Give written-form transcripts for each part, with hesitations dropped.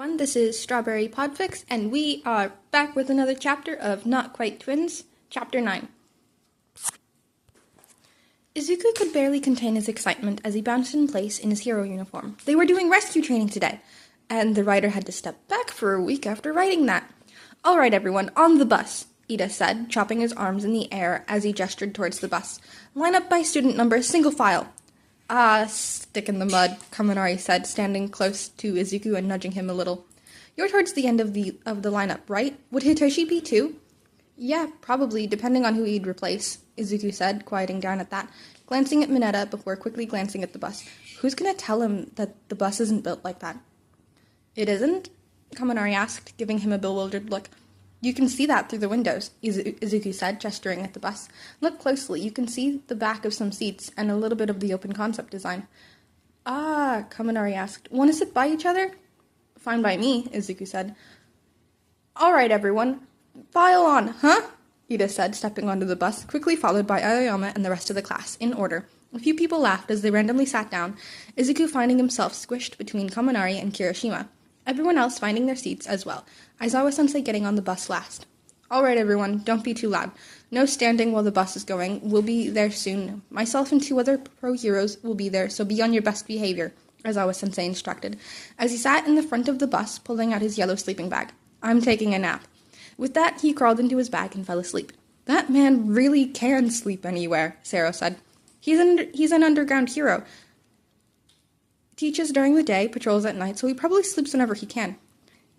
This is Strawberry Podfic, and we are back with another chapter of Not Quite Twins, Chapter 9. Izuku could barely contain his excitement as he bounced in place in his hero uniform. They were doing rescue training today, and the writer had to step back for a week after writing that. "All right, everyone, on the bus," Ida said, chopping his arms in the air as he gestured towards the bus. "Line up by student number, single file." "Ah, stick in the mud," Kaminari said, standing close to Izuku and nudging him a little. "You're towards the end of the lineup, right? Would Hitoshi be too?" "Yeah, probably, depending on who he'd replace," Izuku said, quieting down at that, glancing at Mineta before quickly glancing at the bus. "Who's gonna tell him that the bus isn't built like that?" "It isn't?" Kaminari asked, giving him a bewildered look. "You can see that through the windows," Izuku said, gesturing at the bus. "Look closely. You can see the back of some seats and a little bit of the open concept design." "Ah," Kaminari asked. "Want to sit by each other?" "Fine by me," Izuku said. "All right, everyone. File on, huh?" Ida said, stepping onto the bus, quickly followed by Aizawa and the rest of the class, in order. A few people laughed as they randomly sat down, Izuku finding himself squished between Kaminari and Kirishima. Everyone else finding their seats as well, Aizawa-sensei getting on the bus last. "All right, everyone, don't be too loud. No standing while the bus is going. We'll be there soon. Myself and 2 other pro heroes will be there, so be on your best behavior," Aizawa-sensei instructed, as he sat in the front of the bus, pulling out his yellow sleeping bag. "I'm taking a nap." With that, he crawled into his bag and fell asleep. "That man really can sleep anywhere," Sero said. He's an underground hero. Teaches during the day, patrols at night, so he probably sleeps whenever he can."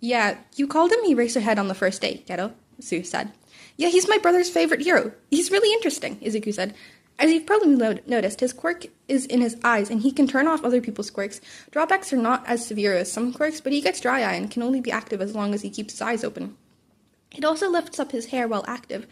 "Yeah, you called him Eraserhead on the first date, Geto," Sue said. "Yeah, he's my brother's favorite hero. He's really interesting," Izuku said. "As you've probably noticed, his quirk is in his eyes, and he can turn off other people's quirks. Drawbacks are not as severe as some quirks, but he gets dry eye and can only be active as long as he keeps his eyes open. It also lifts up his hair while active,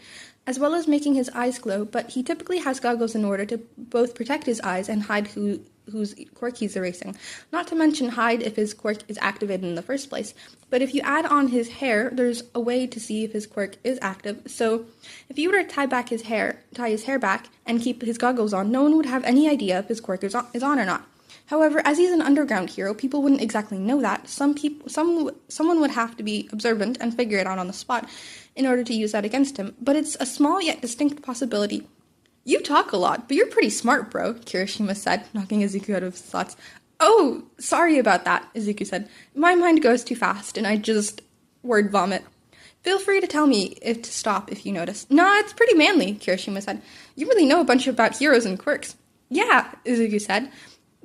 as well as making his eyes glow, but he typically has goggles in order to both protect his eyes and hide whose quirk he's erasing. Not to mention hide if his quirk is activated in the first place. But if you add on his hair, there's a way to see if his quirk is active. So if you were to tie his hair back and keep his goggles on, no one would have any idea if his quirk is on or not. However, as he's an underground hero, people wouldn't exactly know that. Someone would have to be observant and figure it out on the spot in order to use that against him. But it's a small yet distinct possibility." "You talk a lot, but you're pretty smart, bro," Kirishima said, knocking Izuku out of his thoughts. "Oh, sorry about that," Izuku said. "My mind goes too fast, and I just word vomit. Feel free to tell me to stop if you notice." "Nah, it's pretty manly," Kirishima said. "You really know a bunch about heroes and quirks." "Yeah," Izuku said.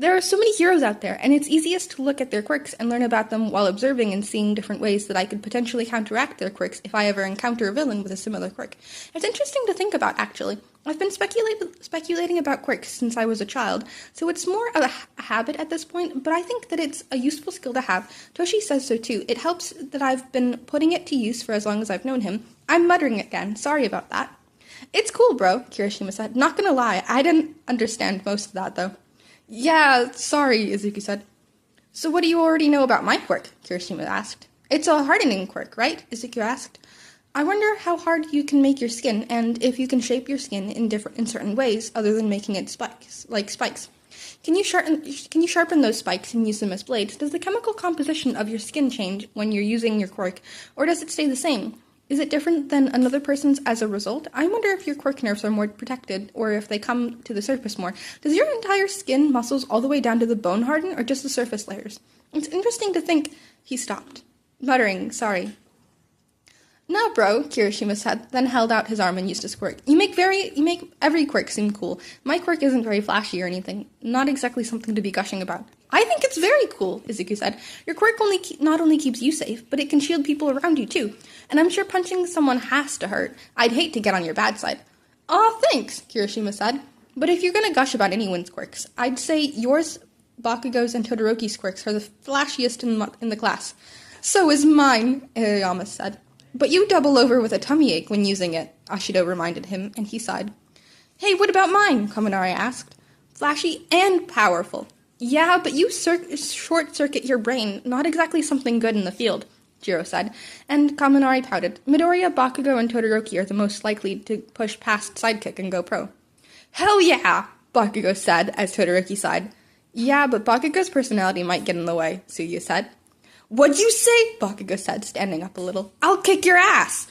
"There are so many heroes out there, and it's easiest to look at their quirks and learn about them while observing and seeing different ways that I could potentially counteract their quirks if I ever encounter a villain with a similar quirk. It's interesting to think about, actually. I've been speculating about quirks since I was a child, so it's more of a habit at this point, but I think that it's a useful skill to have. Toshi says so too. It helps that I've been putting it to use for as long as I've known him. I'm muttering again. Sorry about that." "It's cool, bro," Kirishima said. "Not gonna lie, I didn't understand most of that, though." "Yeah, sorry," Izuku said. "So what do you already know about my quirk?" Kirishima asked. "It's a hardening quirk, right?" Izuku asked. "I wonder how hard you can make your skin, and if you can shape your skin in certain ways other than making it spikes. Can you sharpen those spikes and use them as blades? Does the chemical composition of your skin change when you're using your quirk, or does it stay the same? Is it different than another person's as a result? I wonder if your quirk nerves are more protected, or if they come to the surface more. Does your entire skin muscles all the way down to the bone harden, or just the surface layers? It's interesting to think." He stopped, muttering, "Sorry." "Nah, bro," Kirishima said, then held out his arm and used his quirk. You make every quirk seem cool. My quirk isn't very flashy or anything. Not exactly something to be gushing about." "I think it's very cool," Izuku said. "Your quirk not only keeps you safe, but it can shield people around you too. And I'm sure punching someone has to hurt. I'd hate to get on your bad side." "Aw, thanks," Kirishima said. "But if you're gonna gush about anyone's quirks, I'd say yours, Bakugo's, and Todoroki's quirks are the flashiest in the class." "So is mine," Aoyama said. "But you double over with a tummy ache when using it," Ashido reminded him, and he sighed. "Hey, what about mine?" Kaminari asked. "Flashy and powerful." "Yeah, but you short-circuit your brain, not exactly something good in the field," Jiro said, and Kaminari pouted. "Midoriya, Bakugo, and Todoroki are the most likely to push past Sidekick and go pro." "Hell yeah!" Bakugo said, as Todoroki sighed. "Yeah, but Bakugo's personality might get in the way," Suya said. "What'd you say?" Bakugo said, standing up a little. "I'll kick your ass!"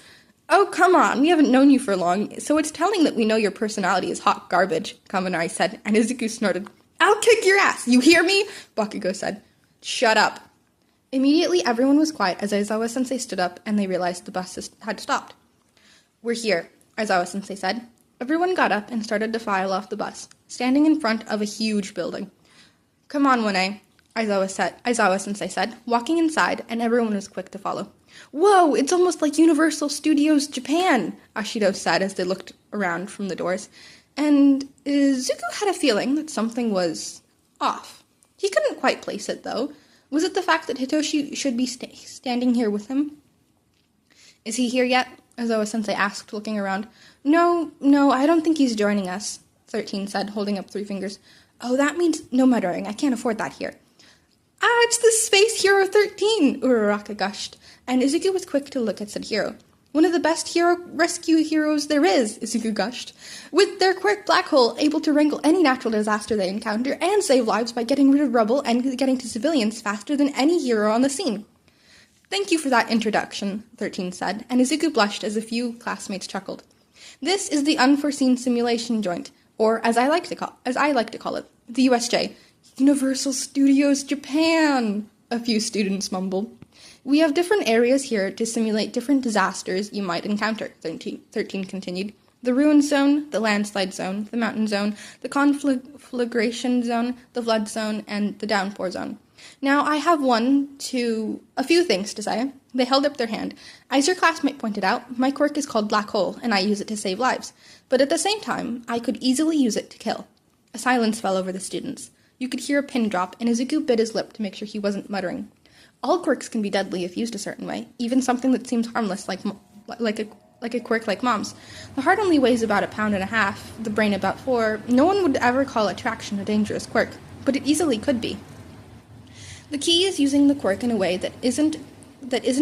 "Oh, come on, we haven't known you for long, so it's telling that we know your personality is hot garbage," Kaminari said, and Izuku snorted. "I'll kick your ass, you hear me?" Bakugo said. "Shut up." Immediately, everyone was quiet as Aizawa-sensei stood up and they realized the bus had stopped. "We're here," Aizawa-sensei said. Everyone got up and started to file off the bus, standing in front of a huge building. "Come on, One," Aizawa-sensei said, walking inside, and everyone was quick to follow. "Whoa, it's almost like Universal Studios Japan," Ashido said as they looked around from the doors. And Izuku had a feeling that something was off. He couldn't quite place it, though. Was it the fact that Hitoshi should be standing here with him? "Is he here yet?" Aizawa-sensei asked, looking around. No, I don't think he's joining us," 13 said, holding up 3 fingers. "Oh, that means no muttering. I can't afford that here." "Ah, it's the Space Hero 13, Uraraka gushed, and Izuku was quick to look at said hero. "One of the best rescue heroes there is," Izuku gushed. "With their quirk Black Hole, able to wrangle any natural disaster they encounter and save lives by getting rid of rubble and getting to civilians faster than any hero on the scene." "Thank you for that introduction," 13 said, and Izuku blushed as a few classmates chuckled. "This is the Unforeseen Simulation Joint, or as I like to call it, the USJ. Universal Studios Japan," a few students mumbled. "We have different areas here to simulate different disasters you might encounter," 13 continued. "The ruin zone, the landslide zone, the mountain zone, the conflagration zone, the flood zone, and the downpour zone. Now, I have a few things to say." They held up their hand. "As your classmate pointed out, my quirk is called Black Hole, and I use it to save lives. But at the same time, I could easily use it to kill." A silence fell over the students. You could hear a pin drop, and Izuku bit his lip to make sure he wasn't muttering. All quirks can be deadly if used a certain way, even something that seems harmless like a quirk like Mom's. The heart only weighs about 1.5 pounds, the brain about 4. No one would ever call attraction a dangerous quirk, but it easily could be. The key is using the quirk in a way that isn't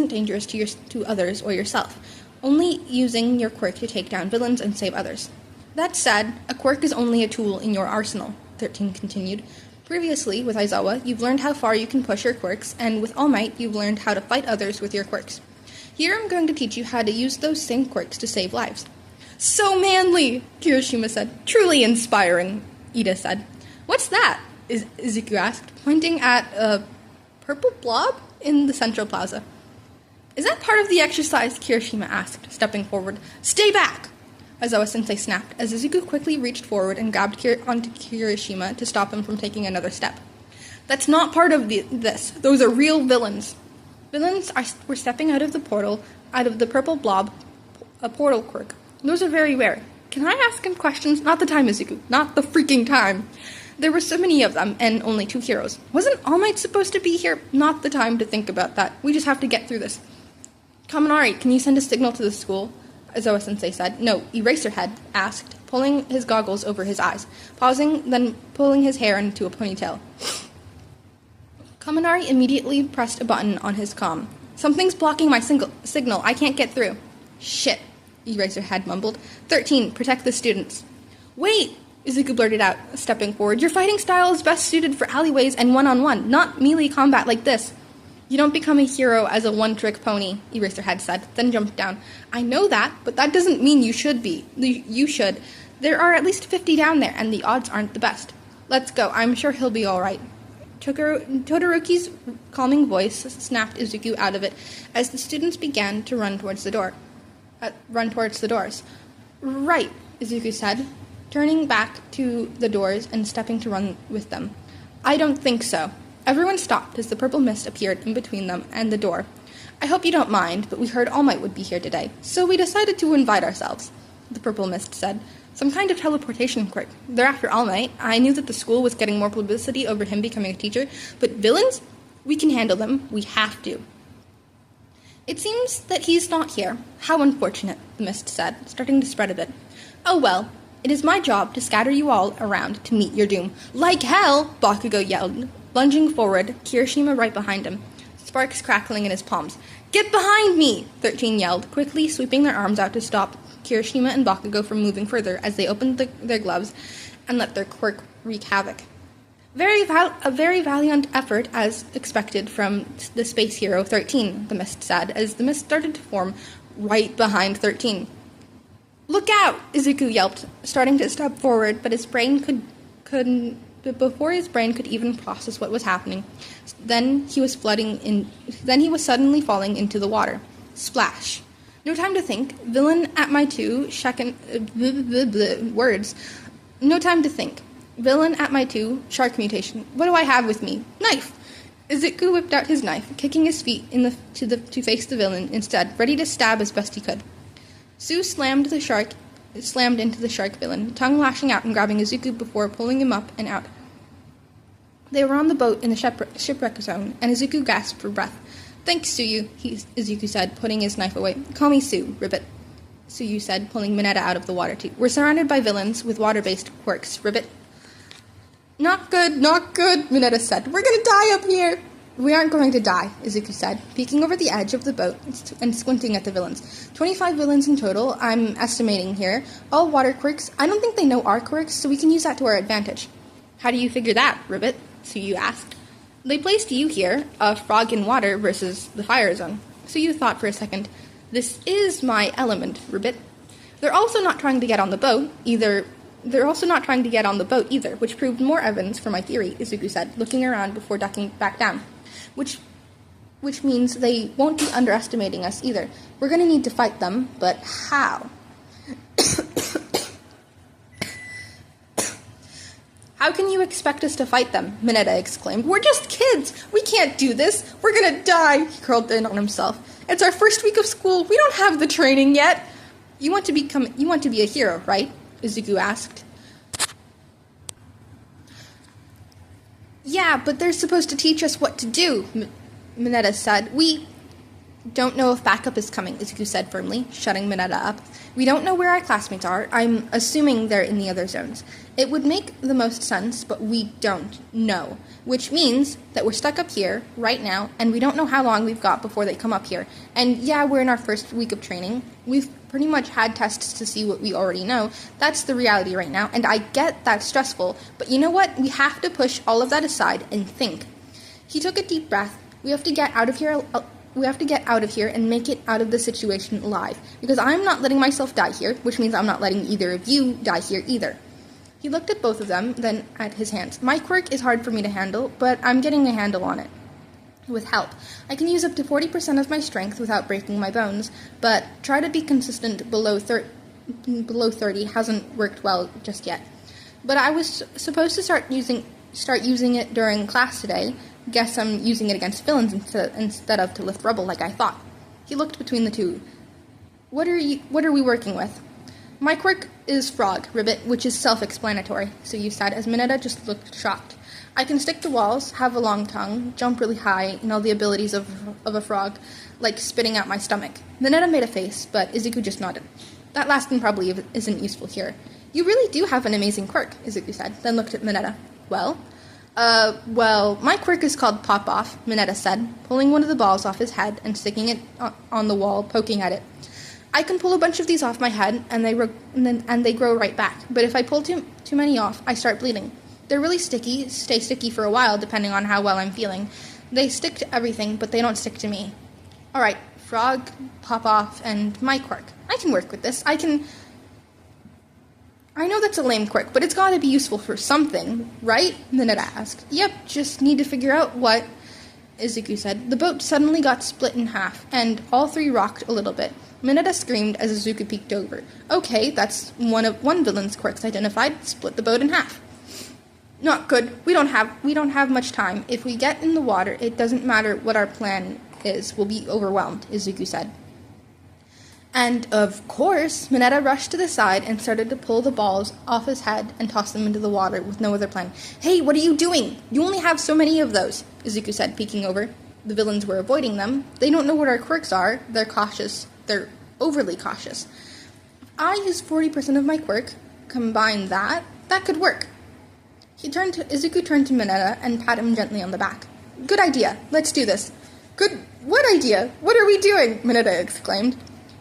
dangerous to others or yourself, only using your quirk to take down villains and save others. That said, a quirk is only a tool in your arsenal, 13 continued. Previously, with Aizawa, you've learned how far you can push your quirks, and with All Might, you've learned how to fight others with your quirks. Here I'm going to teach you how to use those same quirks to save lives. "So manly," Kirishima said. "Truly inspiring," Ida said. "What's that?" Izuku asked, pointing at a purple blob in the central plaza. "Is that part of the exercise?" Kirishima asked, stepping forward. "Stay back!" Aizawa-sensei snapped, as Izuku quickly reached forward and grabbed onto Kirishima to stop him from taking another step. "That's not part of this. Those are real villains." Villains were stepping out of the purple blob, a portal quirk. "Those are very rare. Can I ask him questions?" "Not the time, Izuku. Not the freaking time. There were so many of them, and only 2 heroes. Wasn't All Might supposed to be here? Not the time to think about that. We just have to get through this." "Kaminari, can you send a signal to the school?" Aizawa-sensei said. "No, Eraserhead asked, pulling his goggles over his eyes, pausing, then pulling his hair into a ponytail. Kaminari immediately pressed a button on his comm. "Something's blocking my signal. I can't get through." "Shit," Eraserhead mumbled. 13, protect the students." "Wait," Izuku blurted out, stepping forward. "Your fighting style is best suited for alleyways and one-on-one, not melee combat like this." "You don't become a hero as a one-trick pony," Eraserhead said, then jumped down. "I know that, but that doesn't mean you should be. You should. There are at least 50 down there, and the odds aren't the best. Let's go. I'm sure he'll be all right." Todoroki's calming voice snapped Izuku out of it as the students began to run towards the doors. "Right," Izuku said, turning back to the doors and stepping to run with them. "I don't think so." Everyone stopped as the purple mist appeared in between them and the door. "I hope you don't mind, but we heard All Might would be here today, so we decided to invite ourselves," the purple mist said. "Some kind of teleportation quirk. They're after All Might. I knew that the school was getting more publicity over him becoming a teacher, but villains? We can handle them. We have to." "It seems that he's not here. How unfortunate," the mist said, starting to spread a bit. "Oh well, it is my job to scatter you all around to meet your doom." "Like hell!" Bakugo yelled, lunging forward, Kirishima right behind him, sparks crackling in his palms. "Get behind me!" 13 yelled, quickly sweeping their arms out to stop Kirishima and Bakugo from moving further as they opened their gloves and let their quirk wreak havoc. A very valiant effort, as expected from the Space Hero 13, the mist said, as the mist started to form right behind 13. Look out! Izuku yelped, starting to step forward, but his brain couldn't. But before his brain could even process what was happening, then he was suddenly falling into the water. Splash! No time to think. Villain at my two. Words. No time to think. Villain at my two. Shark mutation. What do I have with me? Knife! Izuku whipped out his knife, kicking his feet to face the villain instead, ready to stab as best he could. Sue slammed into the shark villain, tongue lashing out and grabbing Izuku before pulling him up and out. They were on the boat in the shipwreck zone, and Izuku gasped for breath. Thanks, Suyu, Izuku said, putting his knife away. Call me Sue, Ribbit, Suyu said, pulling Mineta out of the water too. We're surrounded by villains with water-based quirks, Ribbit. Not good, Mineta said. We're gonna die up here. We aren't going to die, Izuku said, peeking over the edge of the boat and squinting at the villains. 25 villains in total, I'm estimating here. All water quirks. I don't think they know our quirks, so we can use that to our advantage. How do you figure that, Ribbit? Suyu asked. They placed you here, a frog in water versus the fire zone. Suyu thought for a second. This is my element, Ribbit. They're also not trying to get on the boat either, which proved more evidence for my theory, Izuku said, looking around before ducking back down. Which means they won't be underestimating us either. We're going to need to fight them, but how? How can you expect us to fight them? Mineta exclaimed. We're just kids! We can't do this! We're going to die! He curled in on himself. It's our first week of school. We don't have the training yet. You want to be a hero, right? Izuku asked. Yeah, but they're supposed to teach us what to do, Mineta said. We don't know if backup is coming, Izuku said firmly, shutting Mineta up. We don't know where our classmates are. I'm assuming they're in the other zones. It would make the most sense, but we don't know. Which means that we're stuck up here right now, and we don't know how long we've got before they come up here. And yeah, we're in our first week of training. We've pretty much had tests to see what we already know. That's the reality right now, and I get that's stressful, but you know what? We have to push all of that aside and think. He took a deep breath. We have to get out of here and make it out of the situation alive, because I'm not letting myself die here, which means I'm not letting either of you die here either. He looked at both of them, then at his hands. My quirk is hard for me to handle, but I'm getting a handle on it. With help. I can use up to 40% of my strength without breaking my bones, but try to be consistent below 30 hasn't worked well just yet. But I was supposed to start using it during class today. Guess I'm using it against villains instead of to lift rubble like I thought. He looked between the two. What are we working with? My quirk is frog, Ribbit, which is self-explanatory, so you said, as Mineta just looked shocked. I can stick to walls, have a long tongue, jump really high, and all the abilities of a frog, like spitting out my stomach. Mineta made a face, but Izuku just nodded. That last one probably isn't useful here. You really do have an amazing quirk, Izuku said, then looked at Mineta. Well, my quirk is called Pop-Off, Mineta said, pulling one of the balls off his head and sticking it on the wall, poking at it. I can pull a bunch of these off my head, and they grow right back. But if I pull too many off, I start bleeding. They're really sticky, stay sticky for a while, depending on how well I'm feeling. They stick to everything, but they don't stick to me. All right, frog, pop off, and my quirk. I can work with this. I know that's a lame quirk, but it's got to be useful for something, right? Mineta asked. Yep, just need to figure out what, Izuku said. The boat suddenly got split in half, and all three rocked a little bit. Mineta screamed as Izuku peeked over. Okay, that's one villain's quirks identified. Split the boat in half. Not good. We don't have much time. If we get in the water, it doesn't matter what our plan is. We'll be overwhelmed, Izuku said. And, of course, Mineta rushed to the side and started to pull the balls off his head and toss them into the water with no other plan. Hey, what are you doing? You only have so many of those, Izuku said, peeking over. The villains were avoiding them. They don't know what our quirks are. They're cautious. They're overly cautious. If I use 40% of my quirk, combine that could work. Izuku turned to Mineta and patted him gently on the back. Good idea. Let's do this. What idea? What are we doing? Mineta exclaimed.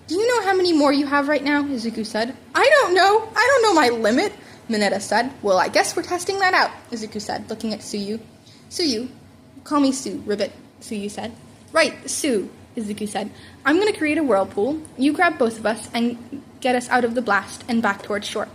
Do you know how many more you have right now? Izuku said. I don't know my limit. Mineta said. Well, I guess we're testing that out, Izuku said, looking at Tsuyu. Tsuyu, call me Sue, Ribbit, Tsuyu said. Right, Sue, Izuku said. I'm going to create a whirlpool. You grab both of us and get us out of the blast and back towards shore.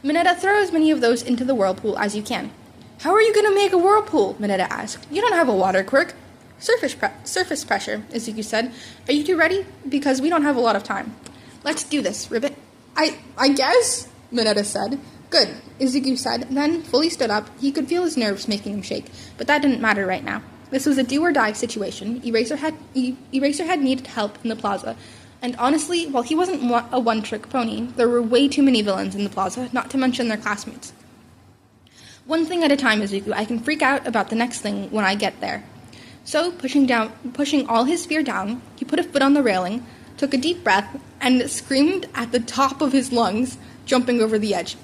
Mineta, throw as many of those into the whirlpool as you can. How are you going to make a whirlpool? Mineta asked. You don't have a water quirk. Surface pressure, Izuku said. Are you two ready? Because we don't have a lot of time. Let's do this, Ribbit. I guess, Mineta said. Good, Izuku said, then fully stood up. He could feel his nerves making him shake, but that didn't matter right now. This was a do-or-die situation. Eraserhead needed help in the plaza, and honestly, while he wasn't a one-trick pony, there were way too many villains in the plaza, not to mention their classmates. One thing at a time, Izuku. I can freak out about the next thing when I get there. So, pushing all his fear down, he put a foot on the railing, took a deep breath, and screamed at the top of his lungs, jumping over the edge.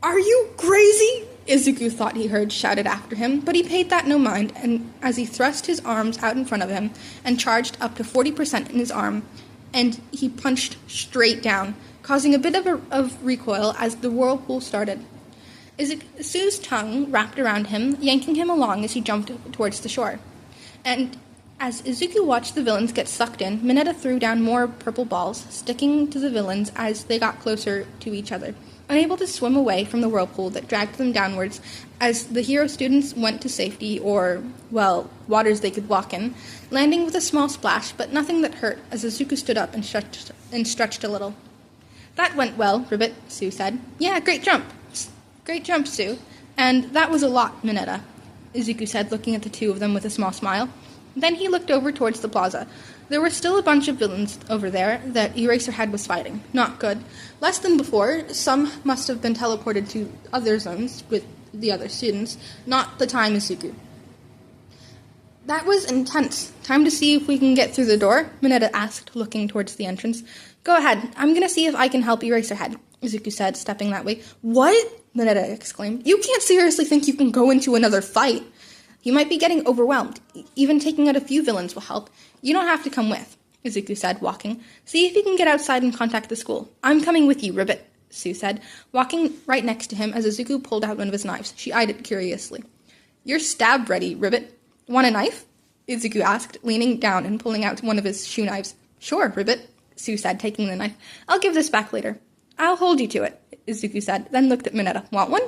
Are you crazy? Izuku thought he heard shouted after him, but he paid that no mind, and as he thrust his arms out in front of him and charged up to 40% in his arm, and he punched straight down, causing a bit of recoil as the whirlpool started. Sue's tongue wrapped around him, yanking him along as he jumped towards the shore. And as Izuku watched the villains get sucked in, Mineta threw down more purple balls, sticking to the villains as they got closer to each other, unable to swim away from the whirlpool that dragged them downwards as the hero students went to safety or, well, waters they could walk in, landing with a small splash, but nothing that hurt as Izuku stood up and stretched a little. That went well, Ribbit, Sue said. Yeah, great jump. Great jump, Sue. And that was a lot, Mineta, Izuku said, looking at the two of them with a small smile. Then he looked over towards the plaza. There were still a bunch of villains over there that Eraserhead was fighting. Not good. Less than before, some must have been teleported to other zones with the other students. Not the time, Izuku. That was intense. Time to see if we can get through the door? Mineta asked, looking towards the entrance. Go ahead. I'm going to see if I can help Eraserhead, Izuku said, stepping that way. What? Mineta exclaimed. You can't seriously think you can go into another fight. You might be getting overwhelmed. Even taking out a few villains will help. You don't have to come with, Izuku said, walking. See if you can get outside and contact the school. I'm coming with you, Ribbit, Sue said, walking right next to him as Izuku pulled out one of his knives. She eyed it curiously. You're stab ready, Ribbit. Want a knife? Izuku asked, leaning down and pulling out one of his shoe knives. Sure, Ribbit, Sue said, taking the knife. I'll give this back later. I'll hold you to it, Izuku said, then looked at Mineta. Want one?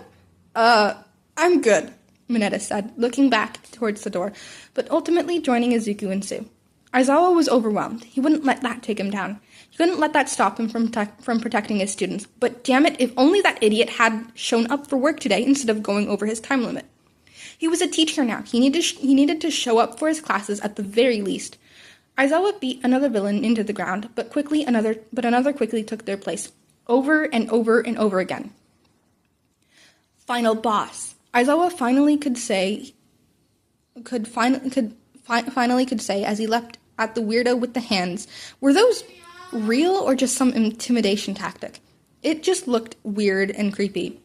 I'm good, Mineta said, looking back towards the door, but ultimately joining Izuku and Sue. Aizawa was overwhelmed. He wouldn't let that take him down. He couldn't let that stop him from protecting his students. But damn it, if only that idiot had shown up for work today instead of going over his time limit. He was a teacher now. He needed to show up for his classes at the very least. Aizawa beat another villain into the ground, but another quickly took their place, over and over and over again. Final boss. Aizawa finally could say as he leapt at the weirdo with the hands, were those real or just some intimidation tactic? It just looked weird and creepy.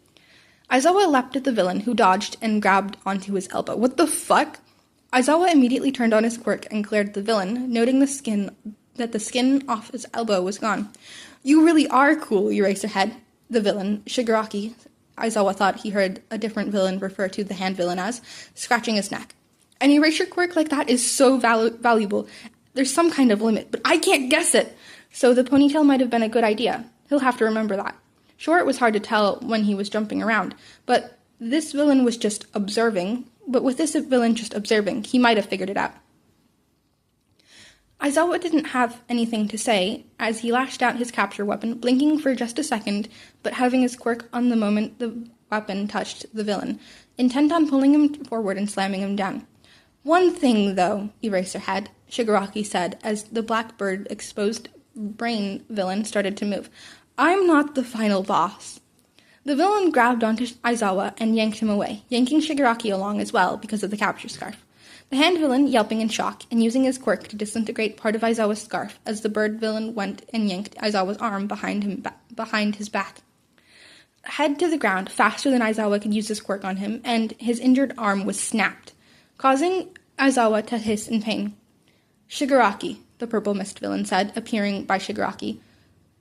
Aizawa leapt at the villain, who dodged and grabbed onto his elbow. What the fuck? Aizawa immediately turned on his quirk and cleared the villain, noting that the skin off his elbow was gone. You really are cool, Eraserhead, the villain, Shigaraki, Aizawa thought he heard a different villain refer to the hand villain as, scratching his neck. An erasure quirk like that is so valuable. There's some kind of limit, but I can't guess it. So the ponytail might have been a good idea. He'll have to remember that. Sure, it was hard to tell when he was jumping around, but this villain was just observing. But with this villain just observing, he might have figured it out. Aizawa didn't have anything to say as he lashed out his capture weapon, blinking for just a second, but having his quirk on the moment the weapon touched the villain, intent on pulling him forward and slamming him down. One thing, though, Eraserhead, Shigaraki said as the blackbird exposed brain villain started to move. I'm not the final boss. The villain grabbed onto Aizawa and yanked him away, yanking Shigaraki along as well because of the capture scarf. The hand villain yelping in shock and using his quirk to disintegrate part of Aizawa's scarf as the bird villain went and yanked Aizawa's arm behind his back. Head to the ground faster than Aizawa could use his quirk on him, and his injured arm was snapped, causing Aizawa to hiss in pain. Shigaraki, the purple mist villain said, appearing by Shigaraki.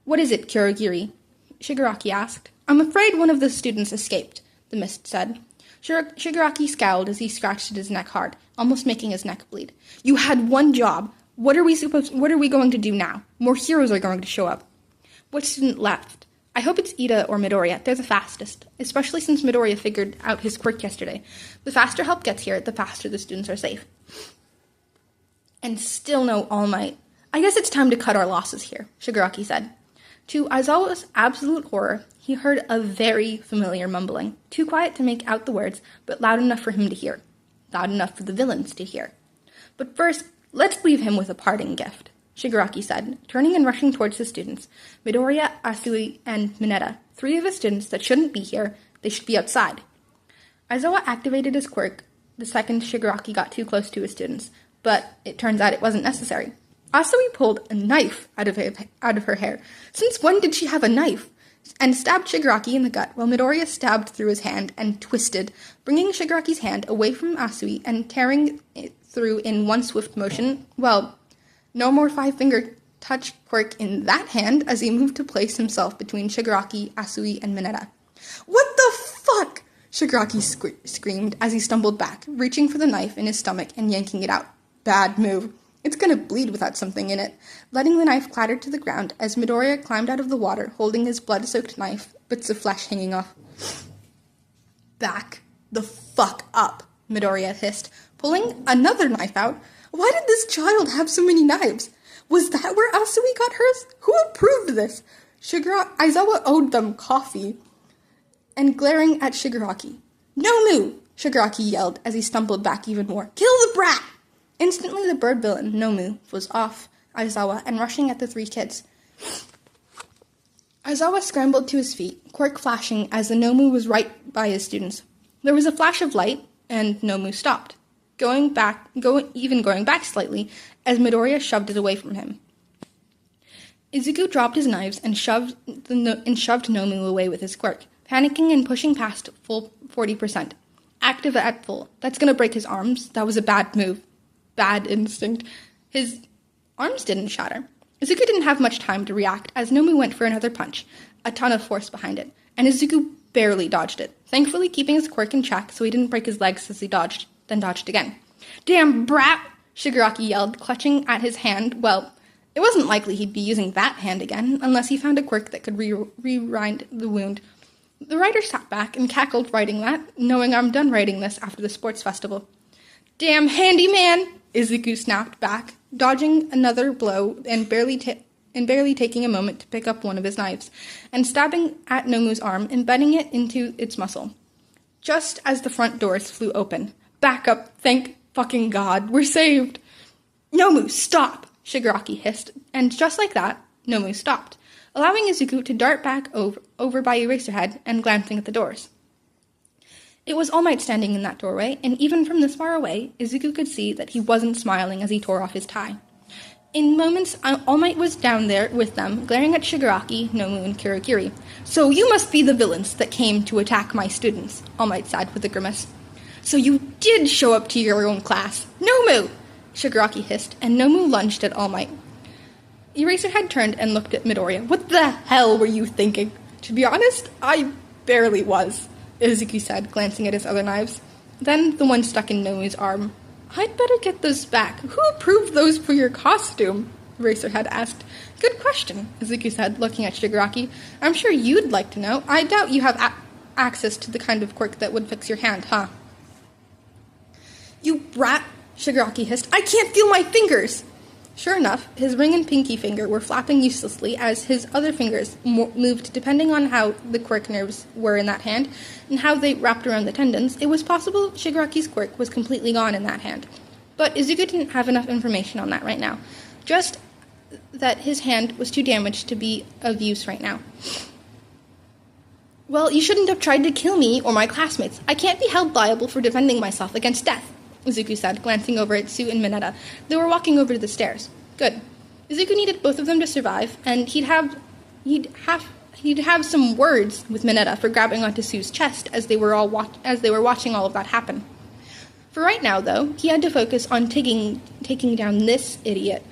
What is it, Kurogiri? Shigaraki asked. I'm afraid one of the students escaped, the mist said. Shigaraki scowled as he scratched at his neck hard, almost making his neck bleed. You had one job. What are we going to do now? More heroes are going to show up. What student left? I hope it's Ida or Midoriya. They're the fastest, especially since Midoriya figured out his quirk yesterday. The faster help gets here, the faster the students are safe. And still no All Might. I guess it's time to cut our losses here, Shigaraki said. To Aizawa's absolute horror, he heard a very familiar mumbling, too quiet to make out the words, but loud enough for him to hear. Loud enough for the villains to hear. But first, let's leave him with a parting gift, Shigaraki said, turning and rushing towards the students. Midoriya, Asui, and Mineta, 3 of his students that shouldn't be here, they should be outside. Aizawa activated his quirk the second Shigaraki got too close to his students, but it turns out it wasn't necessary. Asui pulled a knife out of her hair. Since when did she have a knife? And stabbed Shigaraki in the gut, while Midoriya stabbed through his hand and twisted, bringing Shigaraki's hand away from Asui and tearing it through in one swift motion. Well, no more 5-finger touch quirk in that hand as he moved to place himself between Shigaraki, Asui, and Mineta. What the fuck? Shigaraki screamed as he stumbled back, reaching for the knife in his stomach and yanking it out. Bad move. It's gonna bleed without something in it. Letting the knife clatter to the ground as Midoriya climbed out of the water, holding his blood-soaked knife, bits of flesh hanging off. Back the fuck up, Midoriya hissed, pulling another knife out. Why did this child have so many knives? Was that where Asui got hers? Who approved this? Aizawa owed them coffee. And glaring at Shigaraki. Nomu! Shigaraki yelled as he stumbled back even more. Kill the brat! Instantly, the bird villain, Nomu, was off Aizawa and rushing at the 3 kids. Aizawa scrambled to his feet, quirk flashing as the Nomu was right by his students. There was a flash of light, and Nomu stopped, going back slightly as Midoriya shoved it away from him. Izuku dropped his knives and shoved Nomu away with his quirk, panicking and pushing past full 40%. Active at full. That's gonna break his arms. That was a bad move. Bad instinct. His arms didn't shatter. Izuku didn't have much time to react as Nomu went for another punch, a ton of force behind it, and Izuku barely dodged it, thankfully keeping his quirk in check so he didn't break his legs as he dodged, then dodged again. Damn brat! Shigaraki yelled, clutching at his hand. Well, it wasn't likely he'd be using that hand again, unless he found a quirk that could re-rind the wound. The writer sat back and cackled writing that, knowing I'm done writing this after the sports festival. Damn handyman! Izuku snapped back, dodging another blow and barely taking a moment to pick up one of his knives, and stabbing at Nomu's arm, embedding it into its muscle. Just as the front doors flew open. Back up, thank fucking God, we're saved! Nomu, stop! Shigaraki hissed, and just like that, Nomu stopped, allowing Izuku to dart back over by Eraserhead and glancing at the doors. It was All Might standing in that doorway, and even from this far away, Izuku could see that he wasn't smiling as he tore off his tie. In moments, All Might was down there with them, glaring at Shigaraki, Nomu, and Kirigiri. So you must be the villains that came to attack my students, All Might said with a grimace. So you did show up to your own class. Nomu! Shigaraki hissed, and Nomu lunged at All Might. Eraserhead turned and looked at Midoriya. What the hell were you thinking? To be honest, I barely was, Izuku said, glancing at his other knives. Then the one stuck in Nomu's arm. I'd better get those back. Who approved those for your costume? Eraserhead asked. Good question, Izuku said, looking at Shigaraki. I'm sure you'd like to know. I doubt you have access to the kind of quirk that would fix your hand, huh? You brat, Shigaraki hissed. I can't feel my fingers! Sure enough, his ring and pinky finger were flapping uselessly as his other fingers moved depending on how the quirk nerves were in that hand and how they wrapped around the tendons. It was possible Shigaraki's quirk was completely gone in that hand. But Izuku didn't have enough information on that right now. Just that his hand was too damaged to be of use right now. Well, you shouldn't have tried to kill me or my classmates. I can't be held liable for defending myself against death, Izuku said, glancing over at Sue and Mineta. They were walking over to the stairs. Good. Izuku needed both of them to survive, and he'd have some words with Mineta for grabbing onto Sue's chest as they were watching all of that happen. For right now, though, he had to focus on taking down this idiot.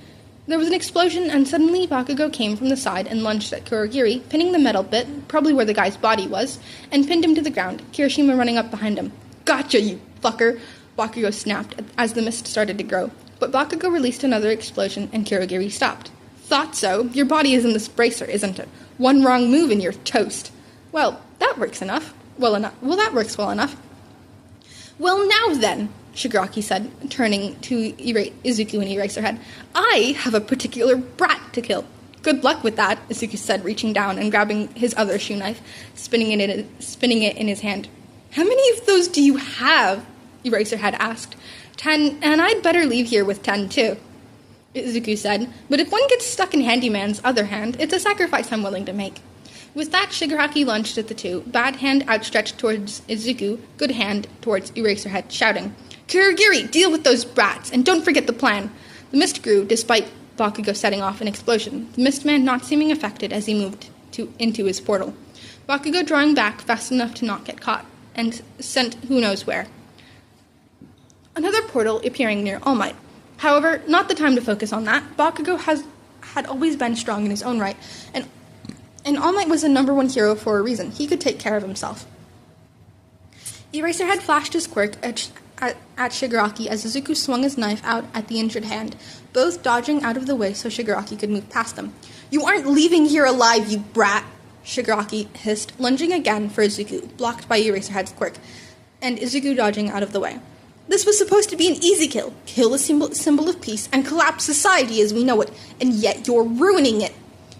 There was an explosion, and suddenly Bakugo came from the side and lunged at Kurogiri, pinning the metal bit, probably where the guy's body was, and pinned him to the ground, Kirishima running up behind him. "Gotcha, you fucker!" Bakugo snapped as the mist started to grow. But Bakugo released another explosion, and Kurogiri stopped. "Thought so. Your body is in this bracer, isn't it? One wrong move and you're toast." Well, that works enough. Well, that works well enough. "Well, now then," Shigaraki said, turning to Izuku and Eraserhead. "I have a particular brat to kill." "Good luck with that," Izuku said, reaching down and grabbing his other shoe knife, spinning it in his hand. "How many of those do you have?" Eraserhead asked. 10, and I'd better leave here with 10 too," Izuku said. "But if one gets stuck in Handyman's other hand, it's a sacrifice I'm willing to make." With that, Shigaraki lunged at the two, bad hand outstretched towards Izuku, good hand towards Eraserhead, shouting, "Kurogiri, deal with those brats, and don't forget the plan." The mist grew, despite Bakugo setting off an explosion, the Mistman not seeming affected as he moved into his portal. Bakugo drawing back fast enough to not get caught, and sent who knows where. Another portal appearing near All Might. However, not the time to focus on that. Bakugo had always been strong in his own right, and All Might was the number one hero for a reason. He could take care of himself. Eraserhead flashed his quirk at Shigaraki as Izuku swung his knife out at the injured hand, both dodging out of the way so Shigaraki could move past them. "You aren't leaving here alive, you brat!" Shigaraki hissed, lunging again for Izuku, blocked by Eraserhead's quirk, and Izuku dodging out of the way. "This was supposed to be an easy kill. Kill the symbol of peace and collapse society as we know it, and yet you're ruining it.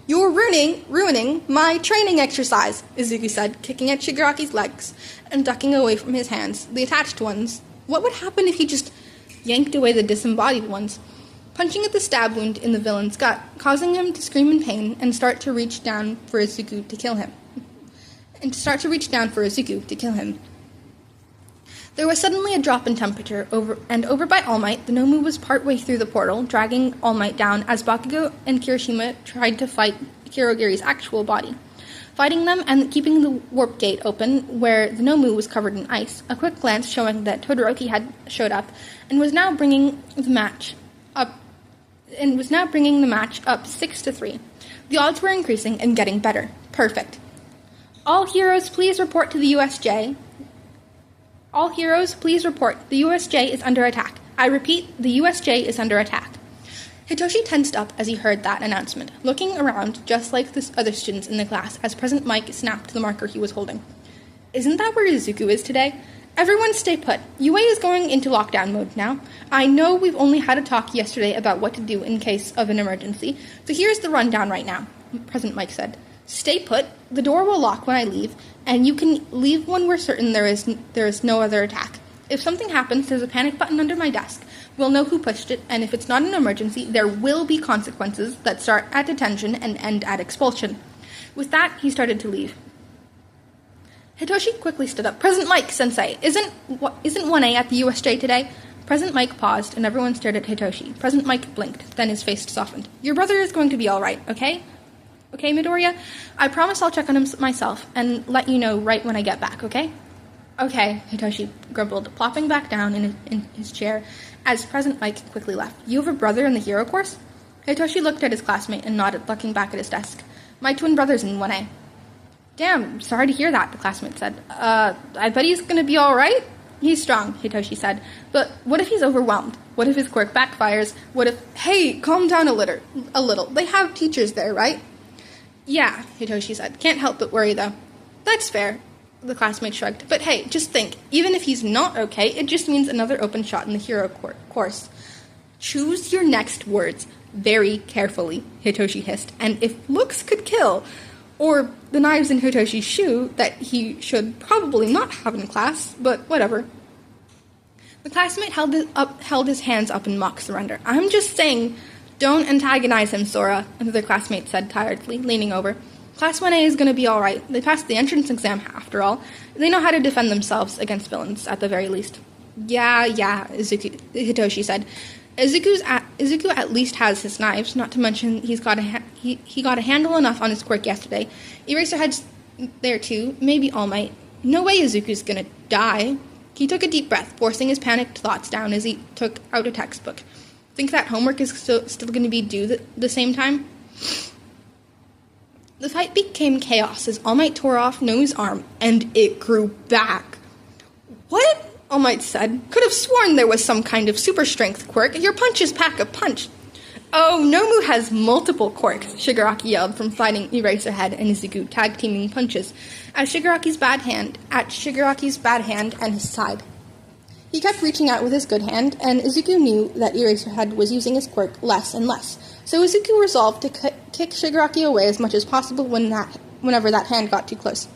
You're ruining my training exercise," Izuku said, kicking at Shigaraki's legs and ducking away from his hands, the attached ones. What would happen if he just yanked away the disembodied ones? Punching at the stab wound in the villain's gut, causing him to scream in pain and start to reach down for Izuku to kill him. There was suddenly a drop in temperature, over by All Might, the Nomu was partway through the portal, dragging All Might down as Bakugo and Kirishima tried to fight Kurogiri's actual body. Fighting them and keeping the warp gate open, where the Nomu was covered in ice, a quick glance showing that Todoroki had showed up and was now bringing the match up 6-3. The odds were increasing and getting better. Perfect. All heroes, please report to the USJ. All heroes, please report. The USJ is under attack. I repeat, the USJ is under attack. Hitoshi tensed up as he heard that announcement, looking around just like the other students in the class as President Mike snapped the marker he was holding. "Isn't that where Izuku is today? Everyone stay put. UA is going into lockdown mode now. I know we've only had a talk yesterday about what to do in case of an emergency, so here's the rundown right now," President Mike said. "Stay put. The door will lock when I leave, and you can leave when we're certain there is no other attack. If something happens, there's a panic button under my desk. We'll know who pushed it, and if it's not an emergency, there will be consequences that start at detention and end at expulsion." With that, he started to leave. Hitoshi quickly stood up. "President Mike, sensei, isn't 1A at the USJ today?" President Mike paused, and everyone stared at Hitoshi. President Mike blinked, then his face softened. "Your brother is going to be all right, okay? Okay, Midoriya? I promise I'll check on him myself and let you know right when I get back, okay?" "Okay," Hitoshi grumbled, plopping back down in his chair as President Mike quickly left. "You have a brother in the hero course?" Hitoshi looked at his classmate and nodded, looking back at his desk. "My twin brother's in 1A. "Damn, sorry to hear that," the classmate said. I bet he's gonna be alright?" "He's strong," Hitoshi said. "But what if he's overwhelmed? What if his quirk backfires? What if—" "Hey, calm down a little. They have teachers there, right?" "Yeah," Hitoshi said. "Can't help but worry, though." "That's fair," the classmate shrugged. "But hey, just think, even if he's not okay, it just means another open shot in the hero course." "Choose your next words very carefully," Hitoshi hissed. "And if looks could kill, or the knives in Hitoshi's shoe that he should probably not have in class, but whatever." The classmate held his hands up in mock surrender. "I'm just saying, don't antagonize him, Sora," another classmate said tiredly, leaning over. "Class 1A is going to be all right. They passed the entrance exam, after all. They know how to defend themselves against villains, at the very least." Yeah, Hitoshi said. Izuku at least has his knives, not to mention he got a handle enough on his quirk yesterday. Eraserhead's there too, maybe All Might. No way Izuku's gonna die. He took a deep breath, forcing his panicked thoughts down as he took out a textbook. Think that homework is still going to be due the same time? The fight became chaos as All Might tore off Nomu's arm, and it grew back. What? All Might said. Could have sworn there was some kind of super strength quirk. Your punches pack a punch. Oh, Nomu has multiple quirks, Shigaraki yelled from fighting Eraserhead and Izuku tag-teaming punches at Shigaraki's bad hand and his side. He kept reaching out with his good hand, and Izuku knew that Eraserhead was using his quirk less and less, so Izuku resolved to kick Shigaraki away as much as possible whenever that hand got too close.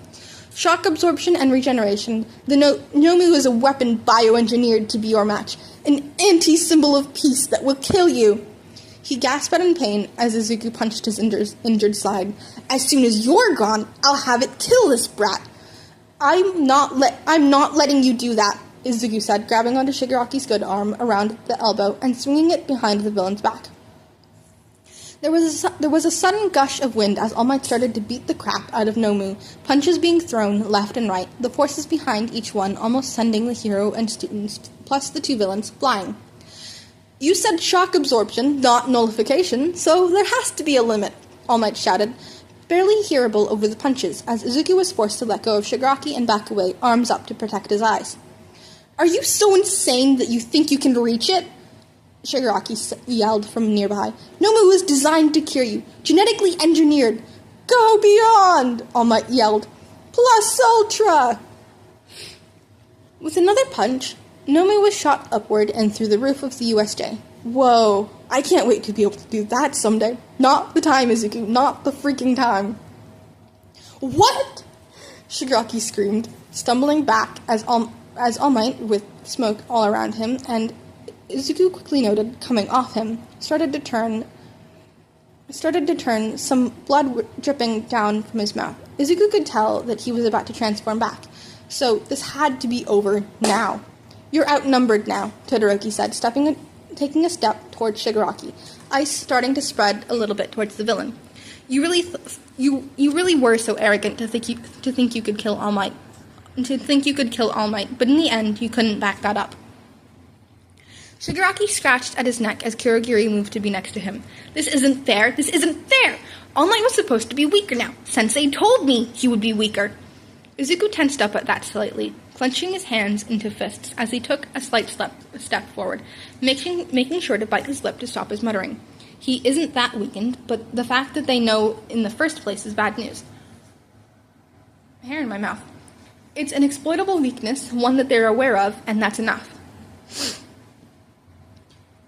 Shock absorption and regeneration. The Nomu is a weapon bioengineered to be your match, an anti-symbol of peace that will kill you. He gasped out in pain as Izuku punched his injured side. As soon as you're gone, I'll have it kill this brat. I'm not letting you do that, Izuku said, grabbing onto Shigaraki's good arm around the elbow and swinging it behind the villain's back. There was a sudden gush of wind as All Might started to beat the crap out of Nomu, punches being thrown left and right, the forces behind each one almost sending the hero and students, plus the two villains, flying. You said shock absorption, not nullification, so there has to be a limit, All Might shouted, barely hearable over the punches, as Izuku was forced to let go of Shigaraki and back away, arms up to protect his eyes. Are you so insane that you think you can reach it? Shigaraki yelled from nearby. Nomu was designed to cure you, genetically engineered. Go beyond, All Might yelled. Plus ultra! With another punch, Nomu was shot upward and through the roof of the USJ. Whoa, I can't wait to be able to do that someday. Not the time, Izuku, not the freaking time. What? Shigaraki screamed, stumbling back as All Might, with smoke all around him, and Izuku quickly noted, coming off him, started to turn, some blood dripping down from his mouth. Izuku could tell that he was about to transform back, so this had to be over now. You're outnumbered now, Todoroki said, taking a step towards Shigaraki, ice starting to spread a little bit towards the villain. You really were so arrogant to think you could kill All Might. But in the end, you couldn't back that up. Shigaraki scratched at his neck as Kurogiri moved to be next to him. This isn't fair! This isn't fair! All Might was supposed to be weaker now. Sensei told me he would be weaker. Izuku tensed up at that slightly, clenching his hands into fists as he took a slight step forward, making sure to bite his lip to stop his muttering. He isn't that weakened, but the fact that they know in the first place is bad news. Hair in my mouth. It's an exploitable weakness, one that they're aware of, and that's enough.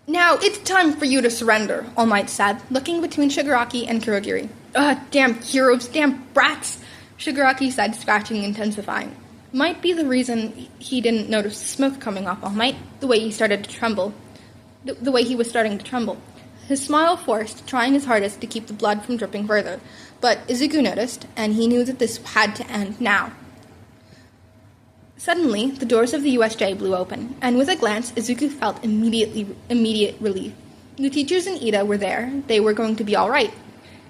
Now, it's time for you to surrender, All Might said, looking between Shigaraki and Kurogiri. Damn heroes, damn brats, Shigaraki said, scratching, intensifying. Might be the reason he didn't notice the smoke coming off All Might, the way he started to tremble. The way he was starting to tremble. His smile forced, trying his hardest to keep the blood from dripping further. But Izuku noticed, and he knew that this had to end now. Suddenly, the doors of the USJ blew open, and with a glance, Izuku felt immediate relief. The teachers and Ida were there. They were going to be all right.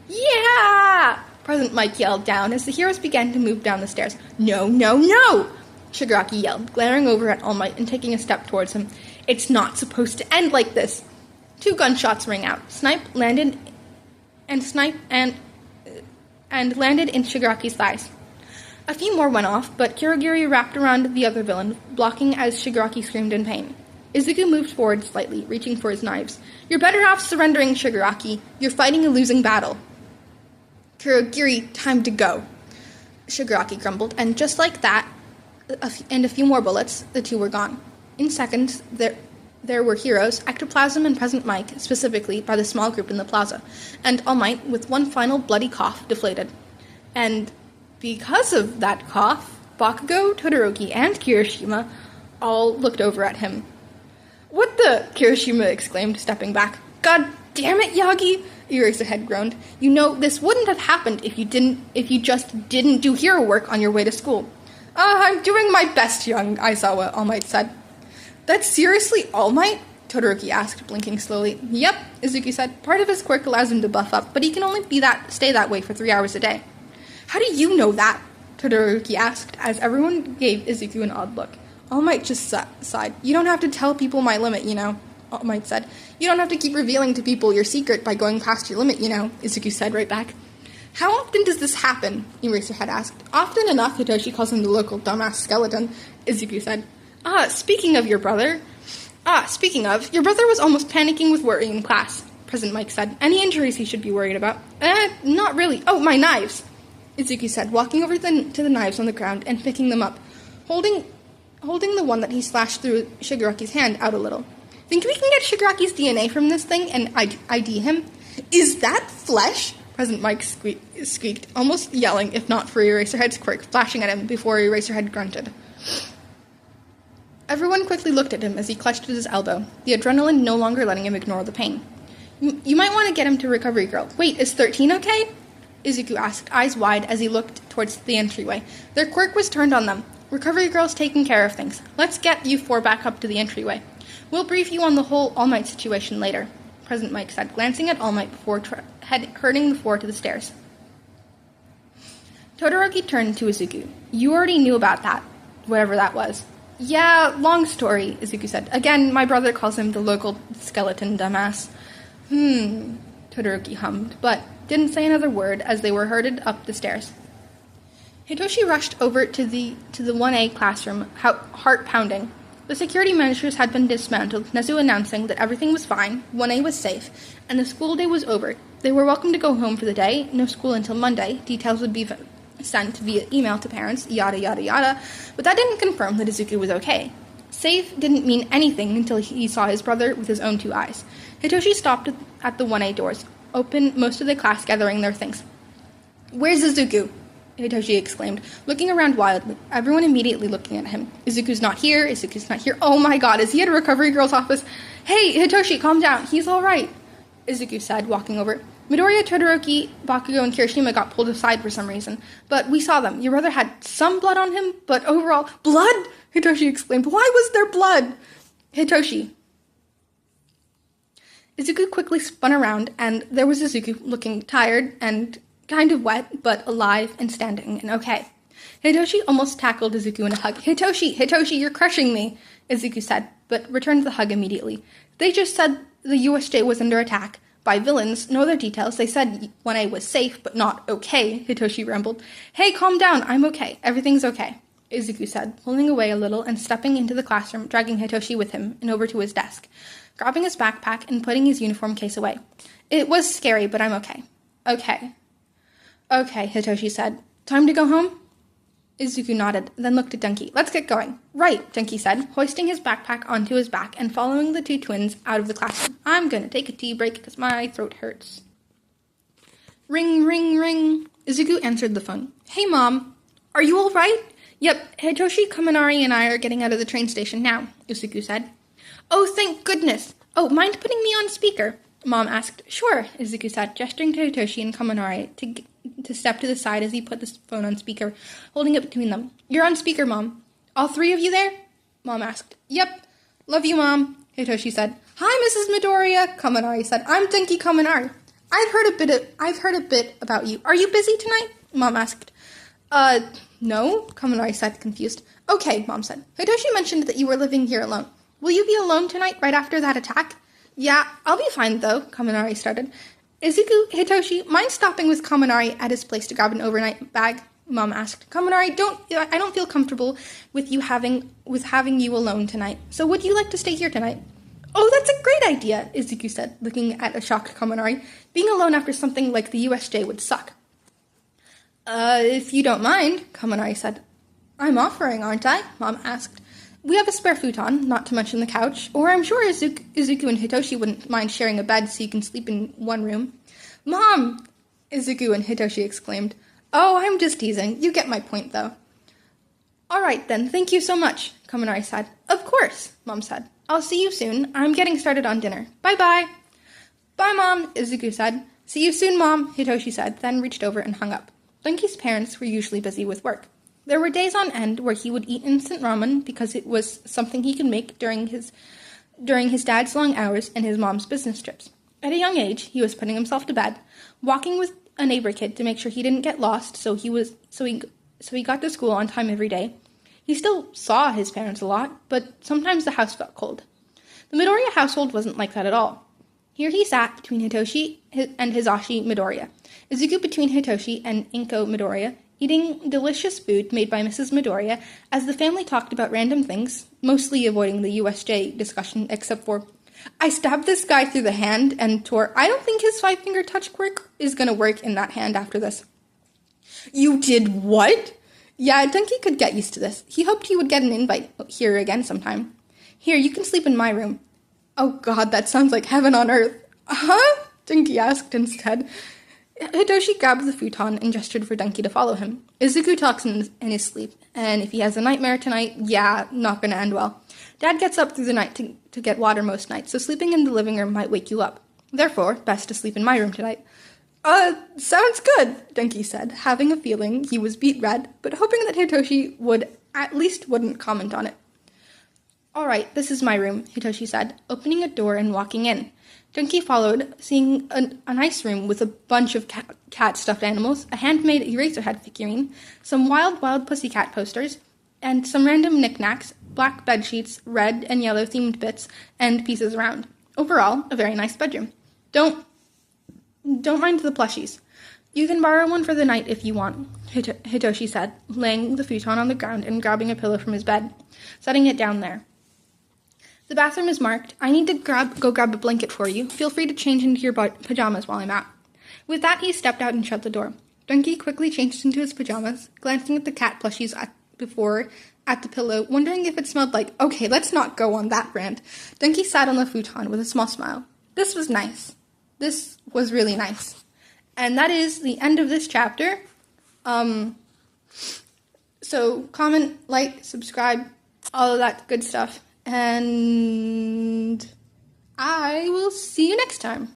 Yeah! President Mike yelled down as the heroes began to move down the stairs. No, no, no! Shigaraki yelled, glaring over at All Might and taking a step towards him. It's not supposed to end like this. 2 gunshots rang out. Snipe landed in Shigaraki's thighs. A few more went off, but Kurogiri wrapped around the other villain, blocking as Shigaraki screamed in pain. Izuku moved forward slightly, reaching for his knives. You're better off surrendering, Shigaraki. You're fighting a losing battle. Kurogiri, time to go, Shigaraki grumbled, and just like that, and a few more bullets, the two were gone. In seconds, there were heroes, Ectoplasm and President Mike, specifically by the small group in the plaza, and All Might, with one final bloody cough, deflated. And because of that cough, Bakugo, Todoroki, and Kirishima all looked over at him. What the? Kirishima exclaimed, stepping back. God damn it, Yagi! Eraserhead groaned. You know, this wouldn't have happened if you just didn't do hero work on your way to school. I'm doing my best, young Aizawa, All Might said. That's seriously All Might? Todoroki asked, blinking slowly. Yep, Izuku said. Part of his quirk allows him to buff up, but he can only stay that way for 3 hours a day. How do you know that? Todoroki asked, as everyone gave Izuku an odd look. All Might just sighed. You don't have to tell people my limit, you know. All Might said. You don't have to keep revealing to people your secret by going past your limit, Izuku said right back. How often does this happen? Eraserhead asked. Often enough, Hitoshi calls him the local dumbass skeleton, Izuku said. Speaking of, your brother was almost panicking with worry in class, President Mike said. Any injuries he should be worried about? Not really. Oh, my knives, Izuku said, walking over to the knives on the ground and picking them up, holding the one that he slashed through Shigaraki's hand out a little. Think we can get Shigaraki's DNA from this thing and ID him? Is that flesh? President Mike squeaked, almost yelling, if not for Eraserhead's quirk flashing at him before Eraserhead grunted. Everyone quickly looked at him as he clutched at his elbow, the adrenaline no longer letting him ignore the pain. You might want to get him to Recovery Girl. Wait, is 13 okay? Izuku asked, eyes wide as he looked towards the entryway. Their quirk was turned on them. Recovery Girl's taking care of things. Let's get you four back up to the entryway. We'll brief you on the whole All Might situation later, President Mike said, glancing at All Might before herding the four to the stairs. Todoroki turned to Izuku. You already knew about that, whatever that was. Yeah, long story, Izuku said. Again, my brother calls him the local skeleton dumbass. Todoroki hummed, but didn't say another word as they were herded up the stairs. Hitoshi rushed over to the 1A classroom, heart pounding. The security measures had been dismantled, Nezu announcing that everything was fine, 1A was safe, and the school day was over. They were welcome to go home for the day, no school until Monday, details would be sent via email to parents, yada yada yada, but that didn't confirm that Izuku was okay. Safe didn't mean anything until he saw his brother with his own two eyes. Hitoshi stopped at the 1A doors, open most of the class gathering their things. Where's Izuku? Hitoshi exclaimed, looking around wildly, everyone immediately looking at him. Izuku's not here, Izuku's not here. Oh my god, is he at a Recovery Girl's office? Hey, Hitoshi, calm down, he's alright, Izuku said, walking over. Midoriya, Todoroki, Bakugo, and Kirishima got pulled aside for some reason, but we saw them. Your brother had some blood on him, but overall... Blood? Hitoshi exclaimed. Why was there blood? Hitoshi. Izuku quickly spun around, and there was Izuku looking tired and kind of wet, but alive and standing and okay. Hitoshi almost tackled Izuku in a hug. Hitoshi, you're crushing me, Izuku said, but returned the hug immediately. They just said the USJ was under attack. By villains, no other details. They said 1A was safe, but not okay, Hitoshi rambled. Hey, calm down, I'm okay. Everything's okay, Izuku said, pulling away a little and stepping into the classroom, dragging Hitoshi with him and over to his desk, grabbing his backpack and putting his uniform case away. It was scary, but I'm okay. Okay, Hitoshi said. Time to go home? Izuku nodded, then looked at Denki. Let's get going. Right, Denki said, hoisting his backpack onto his back and following the two twins out of the classroom. I'm gonna take a tea break because my throat hurts. Ring, ring, ring. Izuku answered the phone. Hey, Mom. Are you all right? Yep, Hitoshi, Kaminari, and I are getting out of the train station now, Izuku said. Oh, thank goodness. Oh, mind putting me on speaker? Mom asked. Sure, Izuku said, gesturing to Hitoshi and Kaminari to step to the side as he put the phone on speaker, holding it between them. You're on speaker, Mom. All three of you there? Mom asked. Yep. Love you, Mom, Hitoshi said. Hi, Mrs. Midoriya, Kaminari said. I'm Denki Kaminari. I've heard a bit about you. Are you busy tonight? Mom asked. No, Kaminari said, confused. Okay, Mom said. Hitoshi mentioned that you were living here alone. Will you be alone tonight right after that attack? Yeah, I'll be fine, though, Kaminari started. Izuku, Hitoshi, mind stopping with Kaminari at his place to grab an overnight bag? Mom asked. Kaminari, I don't feel comfortable with having you alone tonight. So would you like to stay here tonight? Oh, that's a great idea, Izuku said, looking at a shocked Kaminari. Being alone after something like the USJ would suck. If you don't mind, Kaminari said. I'm offering, aren't I? Mom asked. We have a spare futon, not to mention the couch, or I'm sure Izuku and Hitoshi wouldn't mind sharing a bed so you can sleep in one room. Mom! Izuku and Hitoshi exclaimed. Oh, I'm just teasing. You get my point, though. All right, then. Thank you so much, Kaminari said. Of course, Mom said. I'll see you soon. I'm getting started on dinner. Bye-bye. Bye, Mom, Izuku said. See you soon, Mom, Hitoshi said, then reached over and hung up. Denki's parents were usually busy with work. There were days on end where he would eat instant ramen because it was something he could make during his dad's long hours and his mom's business trips. At a young age, he was putting himself to bed, walking with a neighbor kid to make sure he didn't get lost, so he got to school on time every day. He still saw his parents a lot, but sometimes the house felt cold. The Midoriya household wasn't like that at all. Here he sat between Hitoshi and Hisashi Midoriya, Izuku between Hitoshi and Inko Midoriya, eating delicious food made by Mrs. Midoriya as the family talked about random things, mostly avoiding the USJ discussion except for, I stabbed this guy through the hand and tore. I don't think his 5-finger touch quirk is going to work in that hand after this. You did what? Yeah, Donkey could get used to this. He hoped he would get an invite here again sometime. Here, you can sleep in my room. Oh god, that sounds like heaven on earth. Huh? Donkey asked instead. Hitoshi grabbed the futon and gestured for Donkey to follow him. Izuku talks in his sleep, and if he has a nightmare tonight, yeah, not gonna end well. Dad gets up through the night to get water most nights, so sleeping in the living room might wake you up. Therefore, best to sleep in my room tonight. Sounds good, Donkey said, having a feeling he was beet red, but hoping that Hitoshi wouldn't comment on it. Alright, this is my room, Hitoshi said, opening a door and walking in. Donkey followed, seeing a nice room with a bunch of cat stuffed animals, a handmade Eraserhead figurine, some wild pussycat posters, and some random knickknacks, black bed sheets, red and yellow themed bits, and pieces around. Overall, a very nice bedroom. Don't mind the plushies. You can borrow one for the night if you want, Hitoshi said, laying the futon on the ground and grabbing a pillow from his bed, setting it down there. The bathroom is marked. I need to go grab a blanket for you. Feel free to change into your pajamas while I'm out. With that, he stepped out and shut the door. Donkey quickly changed into his pajamas, glancing at the cat plushies at the pillow, wondering if it smelled like, okay, let's not go on that brand. Donkey sat on the futon with a small smile. This was nice. This was really nice. And that is the end of this chapter. So comment, like, subscribe, all of that good stuff. And I will see you next time.